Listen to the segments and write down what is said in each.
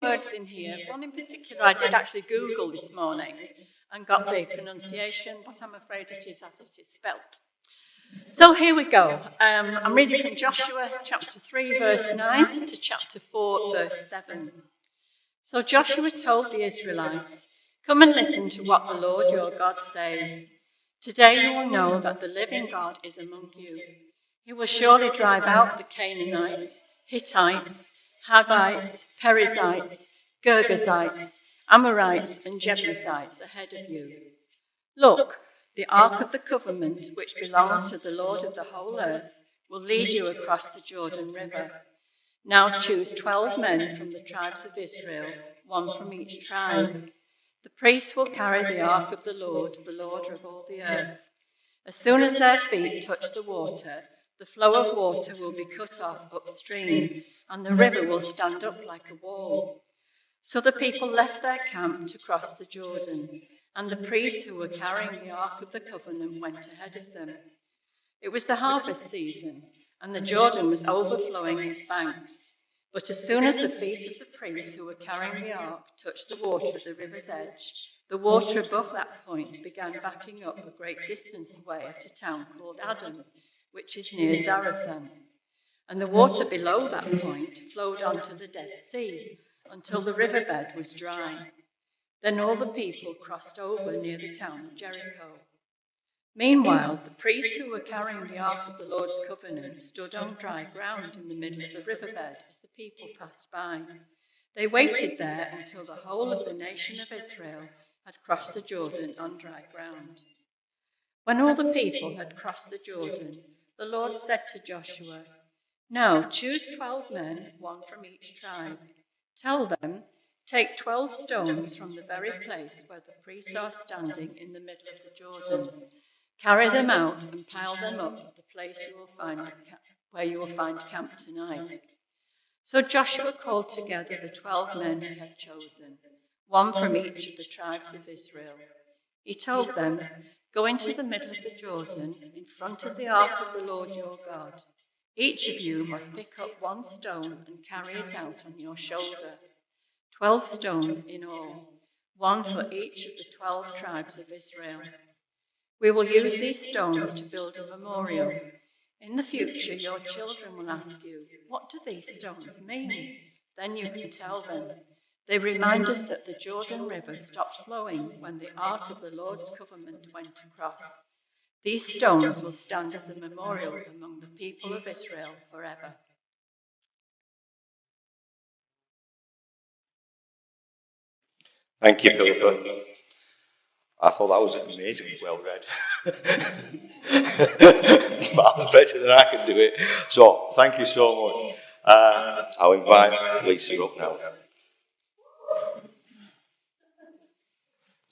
words in here. One in particular I did actually Google this morning and got the pronunciation, but I'm afraid it is as it is spelt. So here we go. I'm reading from Joshua chapter 3, verse 9 to chapter 4, verse 7. So Joshua told the Israelites, "Come and listen to what the Lord your God says. Today you will know that the living God is among you. He will surely drive out the Canaanites, Hittites, Hivites, Perizzites, Girgashites, Amorites, and Jebusites ahead of you. Look, the Ark of the Covenant, which belongs to the Lord of the whole earth, will lead you across the Jordan River. Now choose 12 men from the tribes of Israel, one from each tribe. The priests will carry the Ark of the Lord of all the earth. As soon as their feet touch the water, the flow of water will be cut off upstream, and the river will stand up like a wall." So the people left their camp to cross the Jordan, and the priests who were carrying the Ark of the Covenant went ahead of them. It was the harvest season, and the Jordan was overflowing its banks. But as soon as the feet of the priests who were carrying the ark touched the water at the river's edge, the water above that point began backing up a great distance away at a town called Adam, which is near Zarethan. And the water below that point flowed onto the Dead Sea until the riverbed was dry. Then all the people crossed over near the town of Jericho. Meanwhile, the priests who were carrying the Ark of the Lord's Covenant stood on dry ground in the middle of the riverbed as the people passed by. They waited there until the whole of the nation of Israel had crossed the Jordan on dry ground. When all the people had crossed the Jordan, the Lord said to Joshua, "Now choose 12 men, one from each tribe. Tell them, take 12 stones from the very place where the priests are standing in the middle of the Jordan. Carry them out and pile them up at the place where you will find camp tonight." So Joshua called together the 12 men he had chosen, one from each of the tribes of Israel. He told them, "Go into the middle of the Jordan, in front of the ark of the Lord your God. Each of you must pick up one stone and carry it out on your shoulder. 12 stones in all, one for each of the 12 tribes of Israel. We will use these stones to build a memorial. In the future, your children will ask you, 'What do these stones mean?' Then you can tell them, 'They remind us that the Jordan River stopped flowing when the Ark of the Lord's Covenant went across. These stones will stand as a memorial among the people of Israel forever.'" Thank you, Philippa. I thought that was amazingly well read. Miles better than I can do it. So, thank you so much. I'll invite Lisa up now. I'd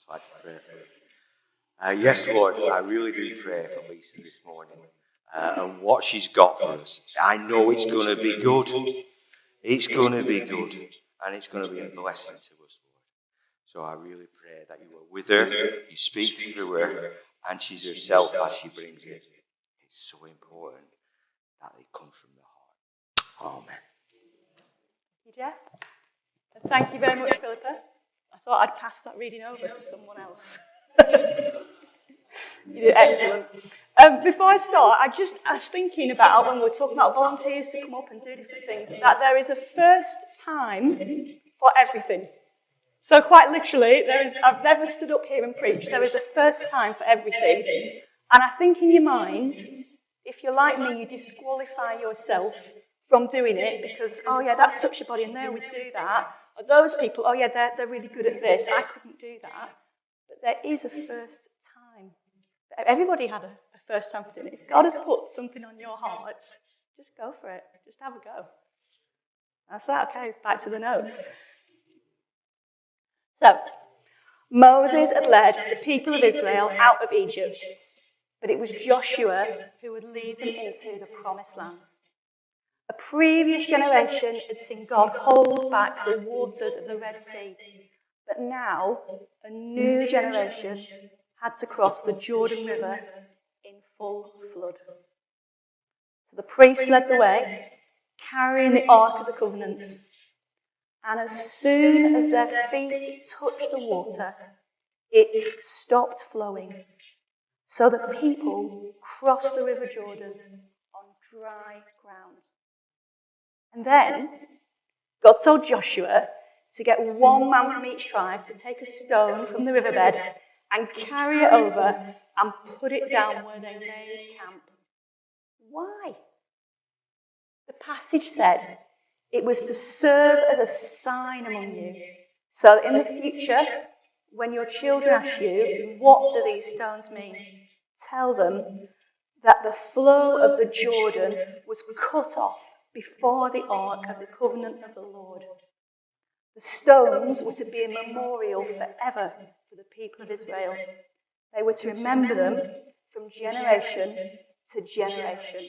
like to pray for her. Yes, Lord, I really do pray for Lisa this morning and what she's got for us. I know it's going to be good. It's going to be good, and it's going to be a blessing to us, Lord. So I really pray that you are with her, you speak through her, and she's herself as she brings it. It's so important that they come from the heart. Amen. Thank you, Jeff. And thank you very much, Philippa. I thought I'd pass that reading over to someone else. You did excellent. Before I start, I was thinking about when we were talking about volunteers to come up and do different things, that there is a first time for everything. So quite literally, I've never stood up here and preached. There is a first time for everything. And I think in your mind, if you're like me, you disqualify yourself from doing it because, oh yeah, that's such a body and they always do that. Or those people, oh yeah, they're really good at this. I couldn't do that. But there is a first time. Everybody had a first time for doing it. If God has put something on your heart, just go for it. Just have a go. That's that. Okay, back to the notes. So, Moses had led the people of Israel out of Egypt, but it was Joshua who would lead them into the promised land. A previous generation had seen God hold back the waters of the Red Sea, but now a new generation had to cross the Jordan River in full flood. So the priests led the way, carrying the Ark of the Covenant. And as soon as their feet touched the water, it stopped flowing. So the people crossed the River Jordan on dry ground. And then God told Joshua to get one man from each tribe to take a stone from the riverbed and carry it over and put it down where they made camp. Why? The passage said it was to serve as a sign among you, so that in the future, when your children ask you, what do these stones mean? Tell them that the flow of the Jordan was cut off before the ark of the covenant of the Lord. The stones were to be a memorial forever for the people of Israel. They were to remember them from generation to generation,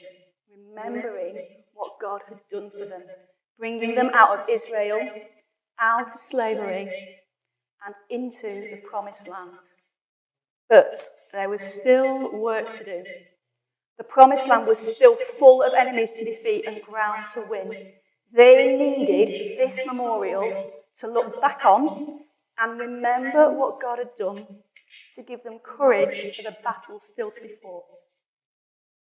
remembering what God had done for them, bringing them out of Israel, out of slavery, and into the promised land. But there was still work to do. The promised land was still full of enemies to defeat and ground to win. They needed this memorial to look back on and remember what God had done, to give them courage for the battle still to be fought.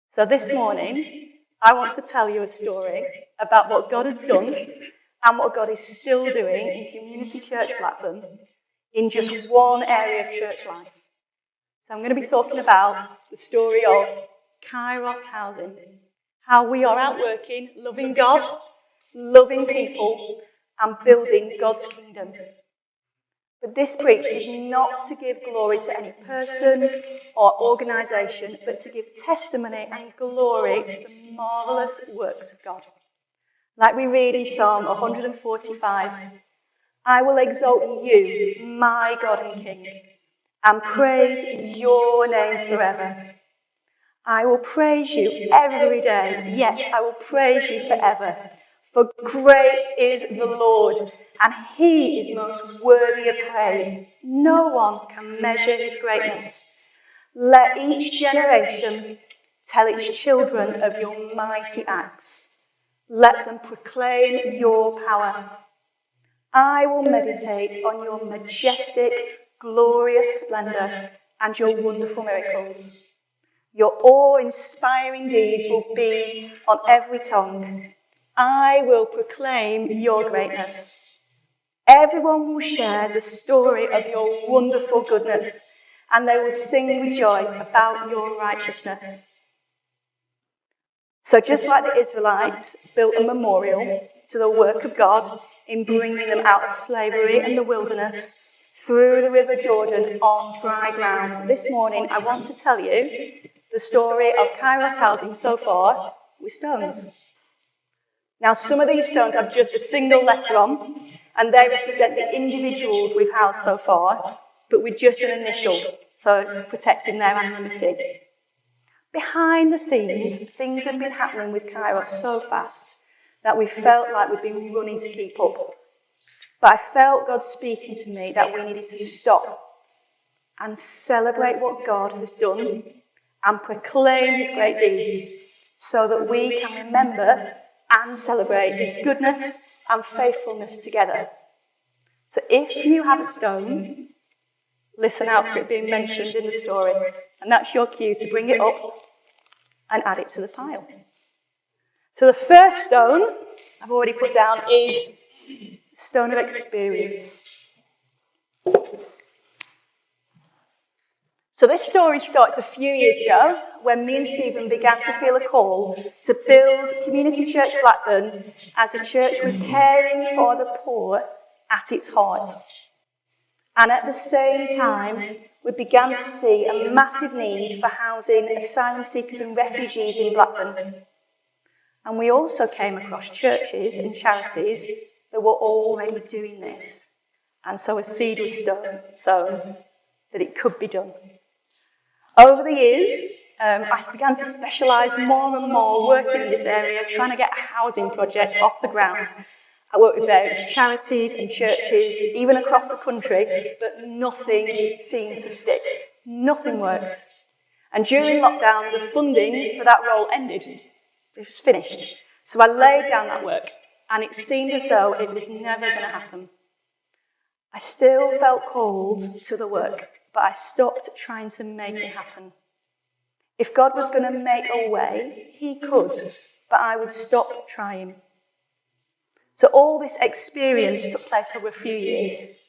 So this morning, I want to tell you a story about what God has done and what God is still doing in Community Church Blackburn in just one area of church life. So I'm going to be talking about the story of Kairos housing, how we are out working, loving God, loving people, and building God's kingdom. But this preach is not to give glory to any person or organisation, but to give testimony and glory to the marvellous works of God. Like we read in Psalm 145, I will exalt you, my God and King, and praise your name forever. I will praise you every day. Yes, I will praise you forever. For great is the Lord, and he is most worthy of praise. No one can measure his greatness. Let each generation tell its children of your mighty acts. Let them proclaim your power. I will meditate on your majestic, glorious splendour and your wonderful miracles. Your awe-inspiring deeds will be on every tongue. I will proclaim your greatness. Everyone will share the story of your wonderful goodness, and they will sing with joy about your righteousness. So just like the Israelites built a memorial to the work of God in bringing them out of slavery and the wilderness through the River Jordan on dry ground, this morning I want to tell you the story of Kairos housing so far with stones. Now, some of these stones have just a single letter on, and they represent the individuals we've housed so far, but with just an initial, so it's protecting their anonymity. Behind the scenes, things have been happening with Kairos so fast that we felt like we'd been running to keep up. But I felt God speaking to me that we needed to stop and celebrate what God has done and proclaim his great deeds so that we can remember and celebrate his goodness and faithfulness together. So if you have a stone, listen out for it being mentioned in the story, and that's your cue to bring it up and add it to the pile. So the first stone I've already put down is stone of experience. So this story starts a few years ago when me and Stephen began to feel a call to build Community Church Blackburn as a church with caring for the poor at its heart. And at the same time, we began to see a massive need for housing asylum seekers and refugees in Blackburn. And we also came across churches and charities that were already doing this. And so a seed was sown that it could be done. Over the years, I began to specialise more and more working in this area, trying to get a housing project off the ground. I worked with various charities and churches, even across the country, but nothing seemed to stick. Nothing worked. And during lockdown, the funding for that role ended. It was finished. So I laid down that work. and it seemed as though it was never going to happen. I still felt called to the work, but I stopped trying to make it happen. If God was going to make a way, he could, but I would stop trying. So all this experience took place over a few years,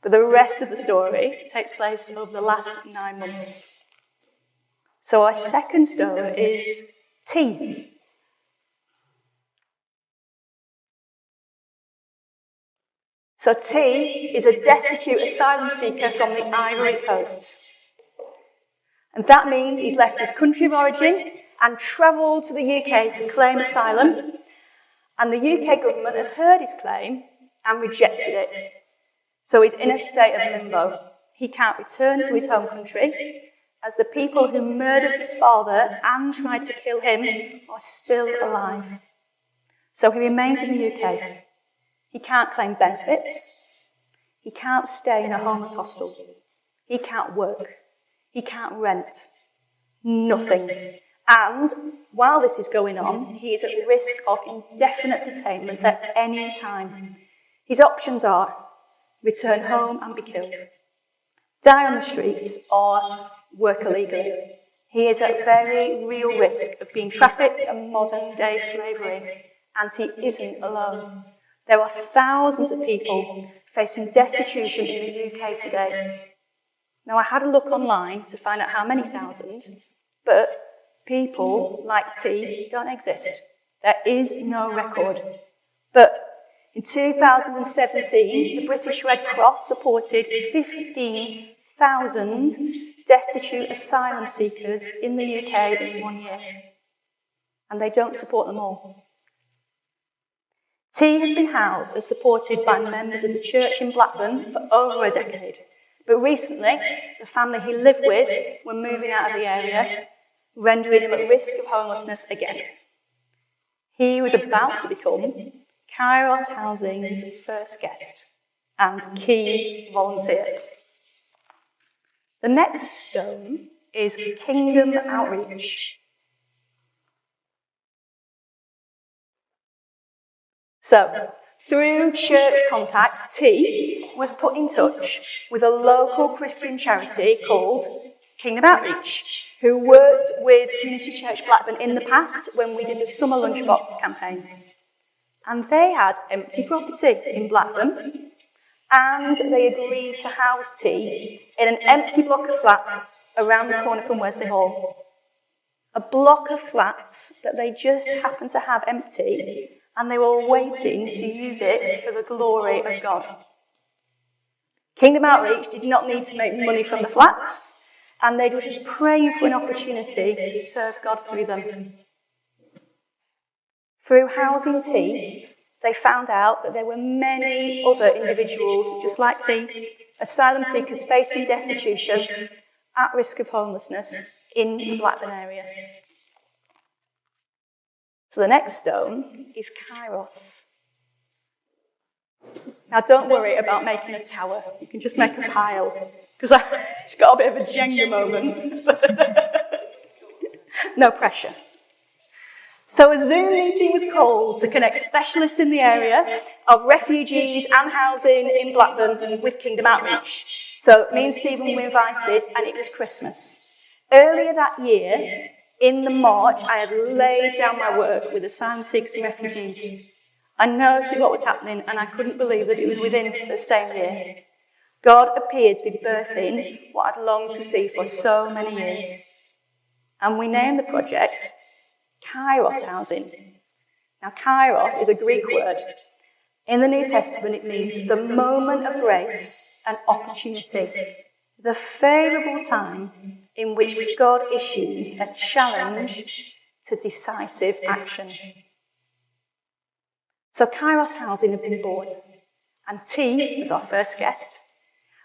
but the rest of the story takes place over the last 9 months. So our second stone is T. So T is a destitute asylum seeker from the Ivory Coast. And that means he's left his country of origin and travelled to the UK to claim asylum. And the UK government has heard his claim and rejected it. So he's in a state of limbo. He can't return to his home country, as the people who murdered his father and tried to kill him are still alive. So he remains in the UK. He can't claim benefits. He can't stay in a homeless hostel. He can't work. He can't rent. Nothing. And while this is going on, he is at risk of indefinite detainment at any time. His options are return home and be killed, die on the streets, or work illegally. He is at very real risk of being trafficked in modern-day slavery, and he isn't alone. There are thousands of people facing destitution in the UK today. Now, I had a look online to find out how many thousand, but people like T don't exist. There is no record. But in 2017, the British Red Cross supported 15,000 destitute asylum seekers in the UK in 1 year. And they don't support them all. T has been housed and supported by members of the church in Blackburn for over a decade. But recently, the family he lived with were moving out of the area, rendering him at risk of homelessness again. He was about to become Kairos Housing's first guest and key volunteer. The next stone is Kingdom Outreach. So, through church contacts, T was put in touch with a local Christian charity called Kingdom Outreach, who worked with Community Church Blackburn in the past when we did the Summer Lunchbox campaign. And they had empty property in Blackburn, and they agreed to house T in an empty block of flats around the corner from Wesley Hall. A block of flats that they just happened to have empty, and they were waiting to use it for the glory of God. Kingdom Outreach did not need to make money from the flats, and they were just praying for an opportunity to serve God through them. Through housing T, they found out that there were many other individuals just like T, asylum seekers facing destitution, at risk of homelessness in the Blackburn area. So the next stone is Kairos. Now don't worry about making a tower, you can just make a pile, because it's got a bit of a Jenga moment. No pressure. So a Zoom meeting was called to connect specialists in the area of refugees and housing in Blackburn with Kingdom Outreach. So me and Stephen were invited, and it was Christmas. Earlier that year, in the March, I had laid down my work with asylum seekers and refugees. I noted what was happening, and I couldn't believe that it was within the same year. God appeared to be birthing what I'd longed to see for so many years. And we named the project Kairos Housing. Now, Kairos is a Greek word. In the New Testament, it means the moment of grace and opportunity, the favourable time in which God issues a challenge to decisive action. So Kairos Housing had been born, and T was our first guest.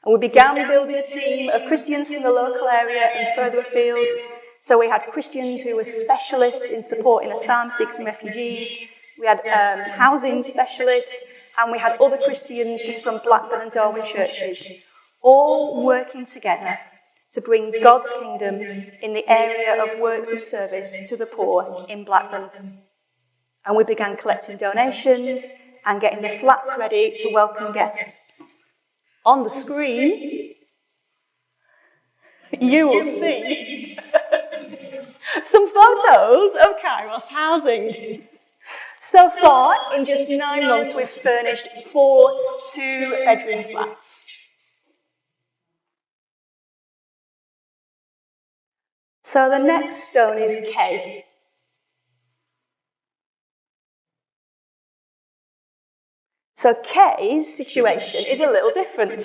And we began building a team of Christians from the local area and further afield. So we had Christians who were specialists in supporting asylum seekers and refugees. We had housing specialists, and we had other Christians just from Blackburn and Darwin churches, all working together to bring God's kingdom in the area of works of service to the poor in Blackburn. and we began collecting donations and getting the flats ready to welcome guests. On the screen, you will see some photos of Kairos housing. So far, in just 9 months, we've furnished 4 two-bedroom flats. So the next stone is Kay. So Kay's situation is a little different.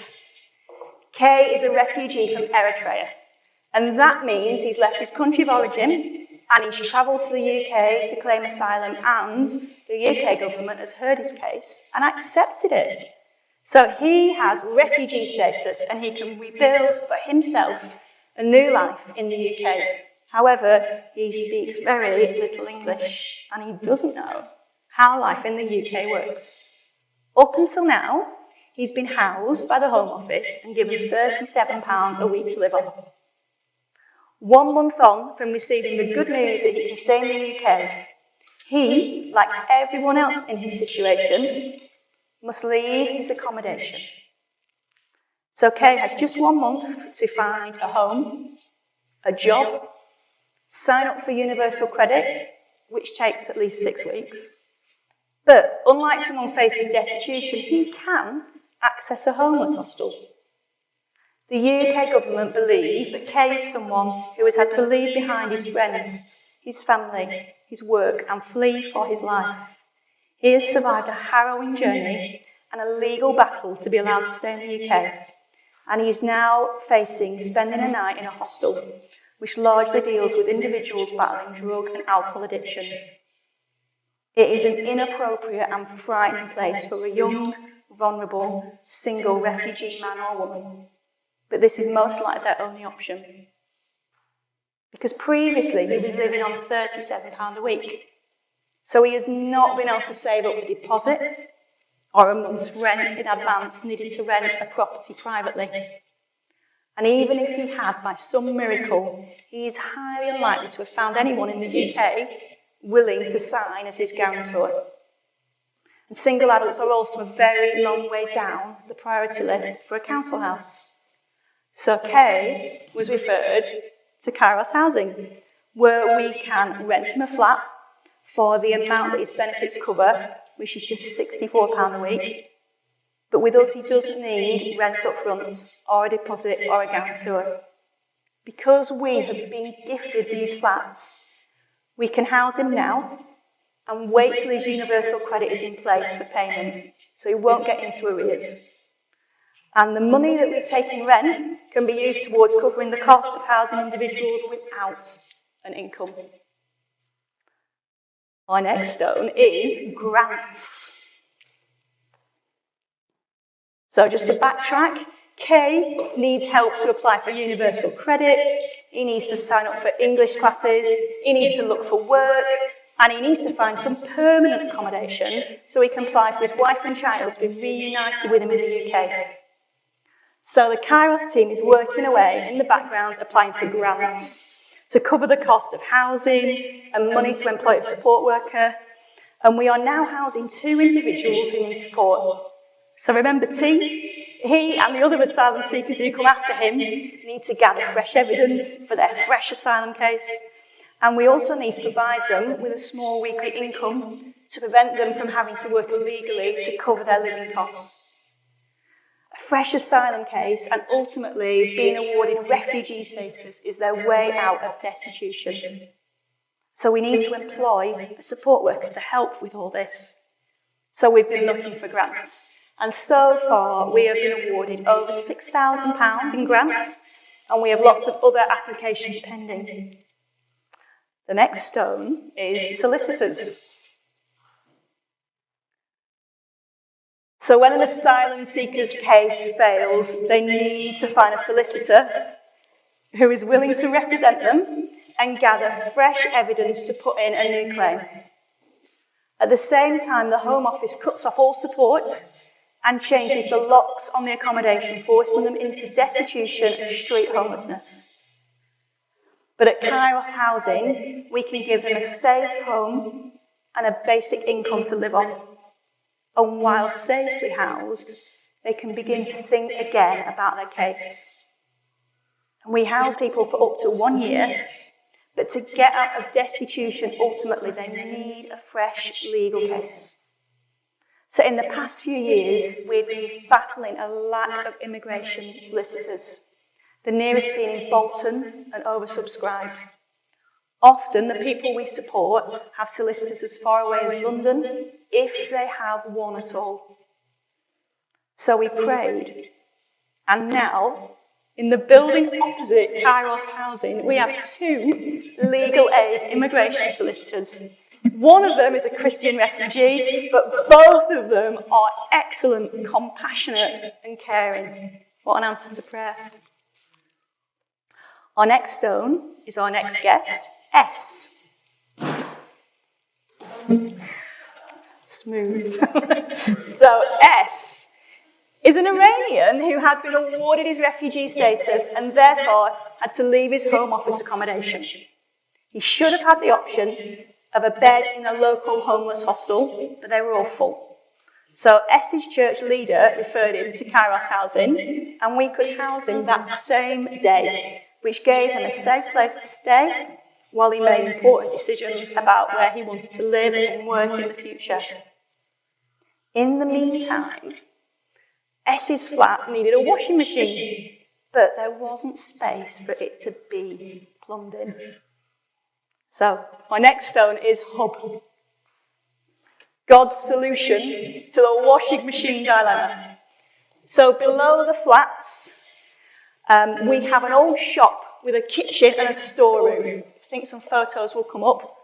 Kay is a refugee from Eritrea, and that means he's left his country of origin and he's travelled to the UK to claim asylum, and the UK government has heard his case and accepted it. So he has refugee status and he can rebuild for himself a new life in the UK. However, he speaks very little English and he doesn't know how life in the UK works. Up until now, he's been housed by the Home Office and given £37 a week to live on. 1 month on from receiving the good news that he can stay in the UK, he, like everyone else in his situation, must leave his accommodation. So Kay has just 1 month to find a home, a job, sign up for universal credit, which takes at least 6 weeks. But unlike someone facing destitution, he can access a homeless hostel. The UK government believe that Kay is someone who has had to leave behind his friends, his family, his work, and flee for his life. He has survived a harrowing journey and a legal battle to be allowed to stay in the UK, and he is now facing spending a night in a hostel, which largely deals with individuals battling drug and alcohol addiction. It is an inappropriate and frightening place for a young, vulnerable, single refugee man or woman. But this is most likely their only option. Because previously he was living on £37 a week. So he has not been able to save up a deposit or a month's rent in advance needed to rent a property privately. And even if he had, by some miracle, he is highly unlikely to have found anyone in the UK willing to sign as his guarantor. And single adults are also a very long way down the priority list for a council house. So Kay was referred to Kairos Housing, where we can rent him a flat for the amount that his benefits cover, which is just £64 a week. But with us, he doesn't need rent up front, or a deposit, or a guarantor. Because we have been gifted these flats, we can house him now and wait till his universal credit is in place for payment, so he won't get into arrears. And the money that we take in rent can be used towards covering the cost of housing individuals without an income. Our next stone is grants. So just to backtrack, Kay needs help to apply for universal credit, he needs to sign up for English classes, he needs to look for work, and he needs to find some permanent accommodation so he can apply for his wife and child to be reunited with him in the UK. So the Kairos team is working away in the background applying for grants to cover the cost of housing and money to employ a support worker. And we are now housing 2 individuals who need support. So remember T, he and the other asylum seekers who come after him need to gather fresh evidence for their fresh asylum case. And we also need to provide them with a small weekly income to prevent them from having to work illegally to cover their living costs. A fresh asylum case and ultimately being awarded refugee status is their way out of destitution. So we need to employ a support worker to help with all this. So we've been looking for grants. And so far we have been awarded over £6,000 in grants, and we have lots of other applications pending. The next stone is solicitors. So when an asylum seeker's case fails, they need to find a solicitor who is willing to represent them and gather fresh evidence to put in a new claim. At the same time, the Home Office cuts off all support and changes the locks on the accommodation, forcing them into destitution and street homelessness. But at Kairos Housing, we can give them a safe home and a basic income to live on. And while safely housed, they can begin to think again about their case. And we house people for up to 1 year, but to get out of destitution, ultimately, they need a fresh legal case. So in the past few years, we've been battling a lack of immigration solicitors, the nearest being in Bolton and oversubscribed. Often, the people we support have solicitors as far away as London, if they have one at all. So we prayed, and now, in the building opposite Kairos housing, we have 2 legal aid immigration solicitors. One of them is a Christian refugee, but both of them are excellent, compassionate, and caring. What an answer to prayer. Our next stone is our next guest, S. Smooth. So S is an Iranian who had been awarded his refugee status and therefore had to leave his Home Office accommodation. He should have had the option of a bed in a local homeless hostel, but they were all full. So S's church leader referred him to Kairos housing, and we could house him that same day, which gave him a safe place to stay while he made important decisions about where he wanted to live and work in the future. In the meantime, S's flat needed a washing machine, but there wasn't space for it to be plumbed in. So, my next stone is Hub. God's solution to the washing machine dilemma. So, below the flats, we have an old shop with a kitchen and a storeroom. I think some photos will come up.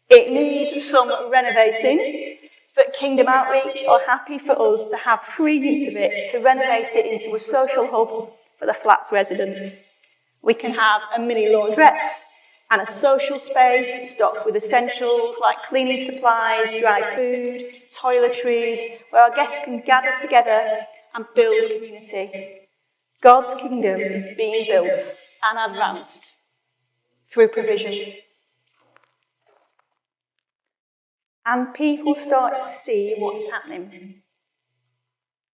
It needs some renovating, but Kingdom Outreach are happy for us to have free use of it, to renovate it into a social hub for the flat's residents. We can have a mini laundrette and a social space stocked with essentials like cleaning supplies, dried food, toiletries, where our guests can gather together and build community. God's kingdom is being built and advanced through provision. And people start to see what is happening.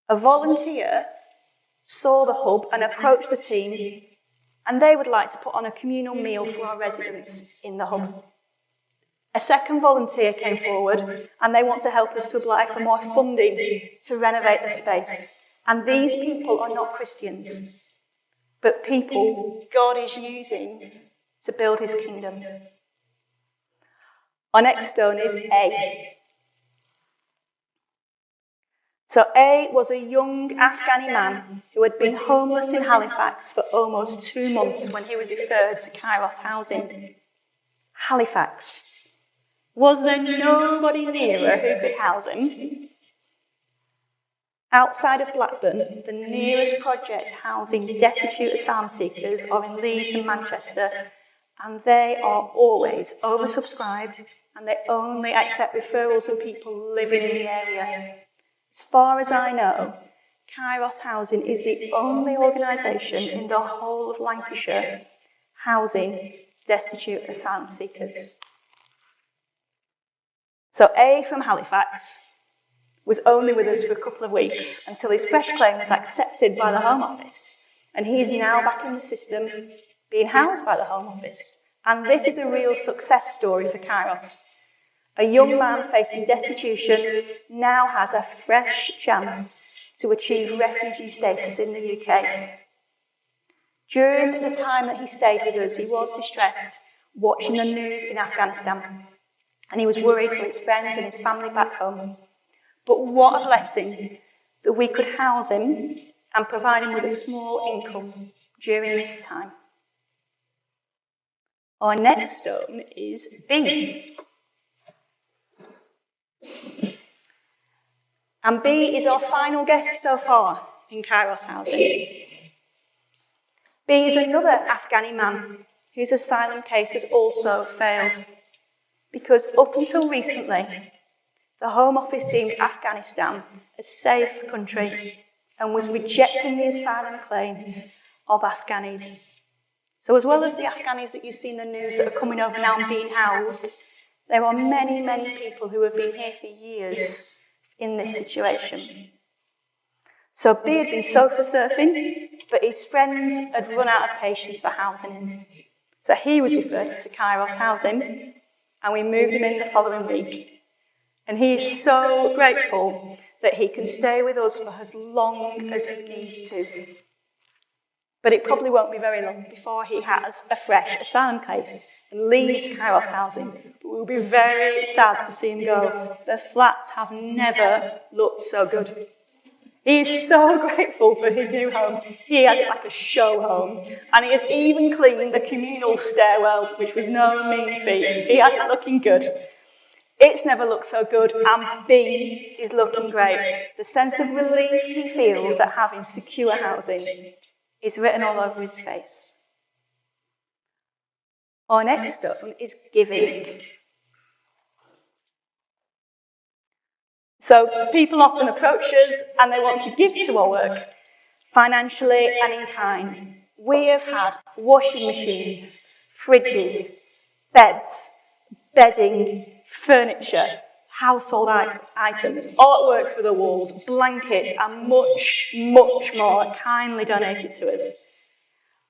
A volunteer saw the hub and approached the team, and they would like to put on a communal meal for our residents in the hub. A second volunteer came forward, and they want to help us to apply for more funding to renovate the space. And these people are not Christians, but people God is using to build his kingdom. Our next stone is A. So A was a young Afghani man who had been homeless in Halifax for almost 2 months when he was referred to Kairos housing. Halifax. Was there nobody nearer who could house him? Outside of Blackburn, the nearest project housing destitute asylum seekers are in Leeds and Manchester, and they are always oversubscribed, and they only accept referrals of people living in the area. As far as I know, Kairos Housing is the only organisation in the whole of Lancashire housing destitute asylum seekers. So A from Halifax was only with us for a couple of weeks until his fresh claim was accepted by the Home Office, and he is now back in the system being housed by the Home Office. And this is a real success story for Kairos. A young man facing destitution now has a fresh chance to achieve refugee status in the UK. During the time that he stayed with us, he was distressed watching the news in Afghanistan, and he was worried for his friends and his family back home. But what a blessing that we could house him and provide him with a small income during this time. Our next stone is B. And B is our final guest so far in Kairos housing. B is another Afghani man whose asylum case has also failed, because up until recently, the Home Office deemed Afghanistan a safe country and was rejecting the asylum claims of Afghanis. So as well as the Afghanis that you see in the news that are coming over now and being housed, There are many, many people who have been here for years in this situation. So B had been sofa surfing, but his friends had run out of patience for housing him. So he was referred to Kairos Housing, and we moved him in the following week. And he is so grateful that he can stay with us for as long as he needs to. But it probably won't be very long before he has a fresh asylum case and leaves Kairos Housing. But we'll be very sad to see him go. The flats have never looked so good. He is so grateful for his new home. He has it like a show home. And he has even cleaned the communal stairwell, which was no mean feat. He has it looking good. It's never looked so good, and B is looking great. The sense of relief he feels at having secure housing is written all over his face. Our next stone is giving. So people often approach us and they want to give to our work, financially and in kind. We have had washing machines, fridges, beds, bedding, furniture, household items, artwork for the walls, blankets, and much, much more kindly donated to us.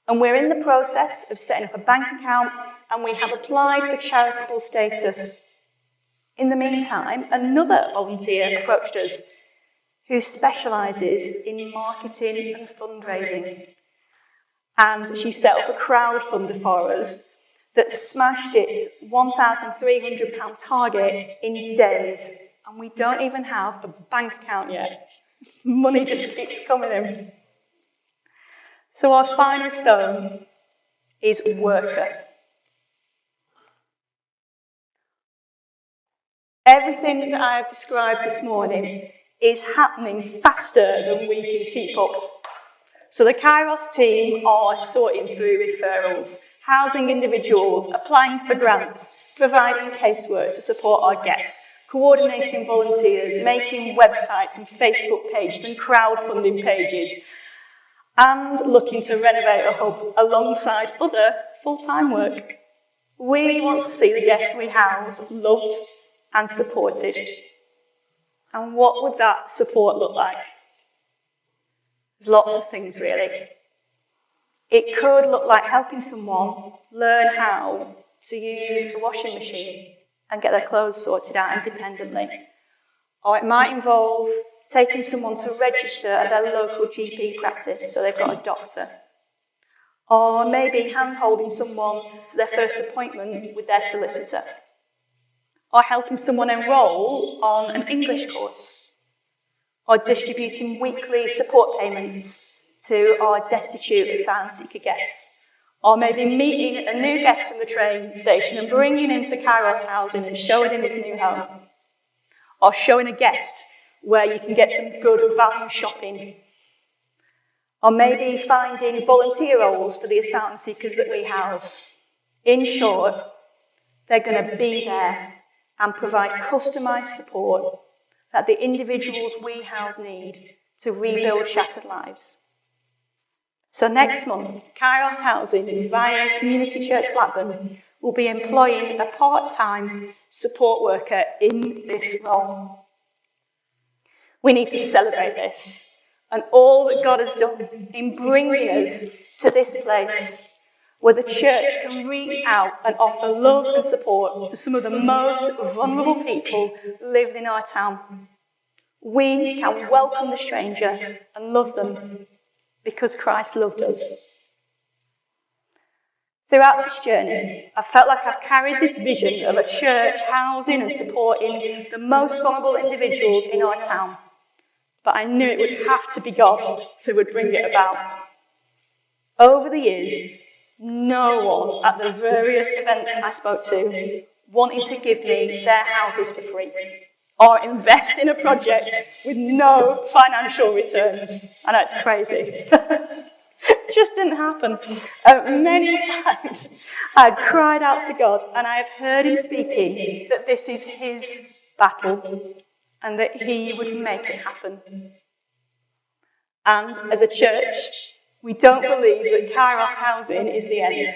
And we're in the process of setting up a bank account, and we have applied for charitable status. In the meantime, another volunteer approached us who specialises in marketing and fundraising. And she set up a crowdfunder for us that smashed its £1,300 target in days. And we don't even have a bank account yet. Money just keeps coming in. So our final stone is worker. Everything that I have described this morning is happening faster than we can keep up. So the Kairos team are sorting through referrals, housing individuals, applying for grants, providing casework to support our guests, coordinating volunteers, making websites and Facebook pages and crowdfunding pages, and looking to renovate a hub alongside other full-time work. We want to see the guests we house loved and supported. And what would that support look like? There's lots of things, really. It could look like helping someone learn how to use the washing machine and get their clothes sorted out independently. Or it might involve taking someone to register at their local GP practice so they've got a doctor. Or maybe hand-holding someone to their first appointment with their solicitor. Or helping someone enrol on an English course. Or distributing weekly support payments to our destitute asylum seeker guests. Or maybe meeting a new guest from the train station and bringing him to Kairos Housing and showing him his new home. Or showing a guest where you can get some good value shopping. Or maybe finding volunteer roles for the asylum seekers that we house. In short, they're going to be there and provide customised support that the individuals we house need to rebuild shattered lives. So next month, Kairos Housing via Community Church Blackburn will be employing a part-time support worker in this role. We need to celebrate this and all that God has done in bringing us to this place where the church can reach out and offer love and support to some of the most vulnerable people living in our town. We can welcome the stranger and love them because Christ loved us. Throughout this journey, I felt like I've carried this vision of a church housing and supporting the most vulnerable individuals in our town. But I knew it would have to be God who would bring it about. Over the years, no one at the various events I spoke to wanted to give me their houses for free or invest in a project with no financial returns. I know it's crazy. It just didn't happen. Many times I cried out to God and I have heard him speaking that this is his battle and that he would make it happen. And as a church, we don't believe that Kairos Housing is the end.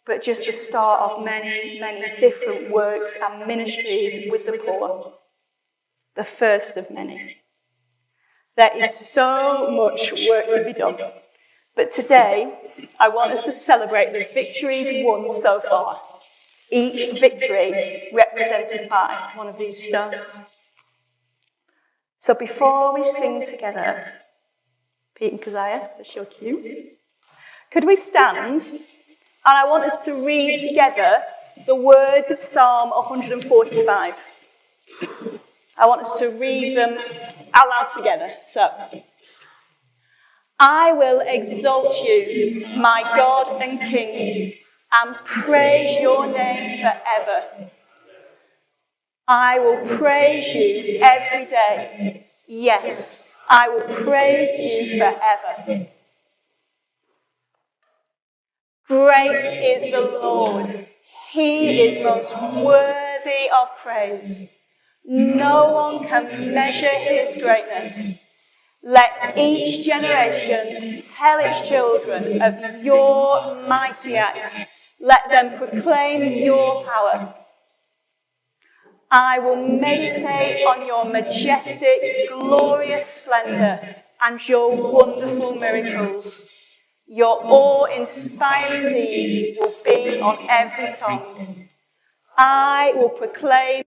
but just the start of many, many different works and ministries with the poor. The first of many. There is so much work to be done. But today, I want us to celebrate the victories won so far. Each victory represented by one of these stones. So before we sing together, Pete and Keziah, that's your cue. Could we stand? And I want us to read together the words of Psalm 145. I want us to read them out loud together. So, I will exalt you, my God and King, and praise your name forever. I will praise you every day. Yes, I will praise you forever. Great is the Lord. He is most worthy of praise. No one can measure his greatness. Let each generation tell its children of your mighty acts. Let them proclaim your power. I will meditate on your majestic, glorious splendor and your wonderful miracles. Your awe-inspiring deeds will be on every tongue. I will proclaim